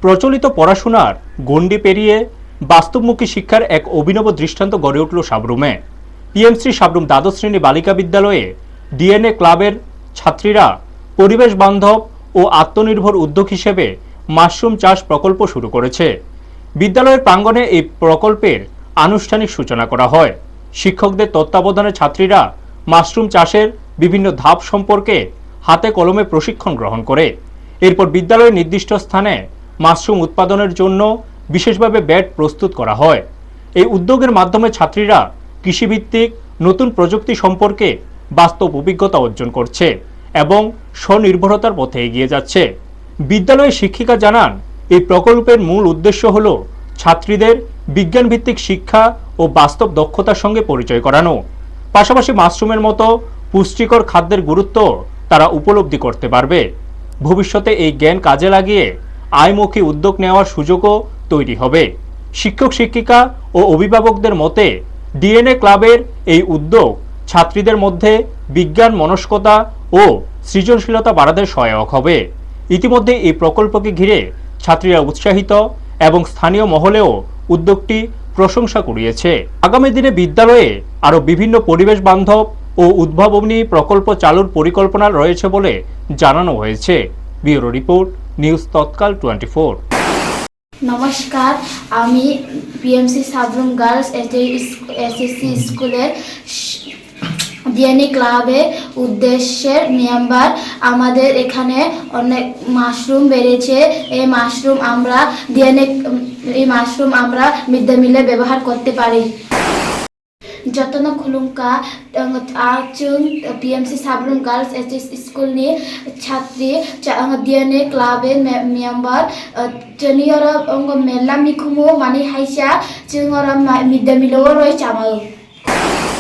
প্রচলিত পড়াশোনার গণ্ডি পেরিয়ে বাস্তবমুখী শিক্ষার এক অভিনব দৃষ্টান্ত গড়ে উঠল সাবরুমে। পিএমসি সাবরুম দ্বাদশ শ্রেণী বালিকা বিদ্যালয়ে ডিএনএ ক্লাবের ছাত্রীরা পরিবেশ বান্ধব ও আত্মনির্ভর উদ্যোগ হিসেবে মাশরুম চাষ প্রকল্প শুরু করেছে। বিদ্যালয়ের প্রাঙ্গণে এই প্রকল্পের আনুষ্ঠানিক সূচনা করা হয়। শিক্ষকদের তত্ত্বাবধানে ছাত্রীরা মাশরুম চাষের বিভিন্ন ধাপ সম্পর্কে হাতে কলমে প্রশিক্ষণ গ্রহণ করে। এরপর বিদ্যালয়ের নির্দিষ্ট স্থানে মাশরুম উৎপাদনের জন্য বিশেষভাবে ব্যাট প্রস্তুত করা হয়। এই উদ্যোগের মাধ্যমে ছাত্রীরা কৃষিভিত্তিক নতুন প্রযুক্তি সম্পর্কে বাস্তব অভিজ্ঞতা অর্জন করছে এবং স্বনির্ভরতার পথে এগিয়ে যাচ্ছে। বিদ্যালয়ের শিক্ষিকা জানান, এই প্রকল্পের মূল উদ্দেশ্য হল ছাত্রীদের বিজ্ঞানভিত্তিক শিক্ষা ও বাস্তব দক্ষতার সঙ্গে পরিচয় করানো। পাশাপাশি মাশরুমের মতো পুষ্টিকর খাদ্যের গুরুত্ব তারা উপলব্ধি করতে পারবে। ভবিষ্যতে এই জ্ঞান কাজে লাগিয়ে আয়মুখী উদ্যোগ নেওয়ার সুযোগও তৈরি হবে। শিক্ষক শিক্ষিকা ও অভিভাবকদের মতে ডিএনএ ক্লাবের এই উদ্যোগ ছাত্রীদের মধ্যে বিজ্ঞান মনস্কতা ও সৃজনশীলতা বাড়াতে সহায়ক হবে। ইতিমধ্যে এই প্রকল্পকে ঘিরে ছাত্রীরা উৎসাহিত এবং স্থানীয় মহলেও উদ্যোগটি প্রশংসা কুড়িয়েছে। আগামী দিনে বিদ্যালয়ে আরও বিভিন্ন পরিবেশ বান্ধব ও উদ্ভাবনী প্রকল্প চালুর পরিকল্পনা রয়েছে বলে জানানো হয়েছে। ব্যুরো রিপোর্ট, নিউজ তৎকাল 24। নমস্কার, আমি পিএমসি সাবরুম গার্লস এসএসসি স্কুলের ডিএনএ ক্লাবের উদ্দেশ্যের মেম্বার। আমাদের এখানে অনেক মাশরুম বেড়েছে। এই মাশরুম আমরা মিড ডে মিলে ব্যবহার করতে পারি। যতন খুলুমকা আচুং পিএমসি সাবরুম গার্লস এসএসসি স্কুলनि ছাত্রী ডিএনএ ক্লাবের মেম্বার জনিয়রা মেলা মিখুমু মানি হাইসা जों मिड डे मिल रय चामो।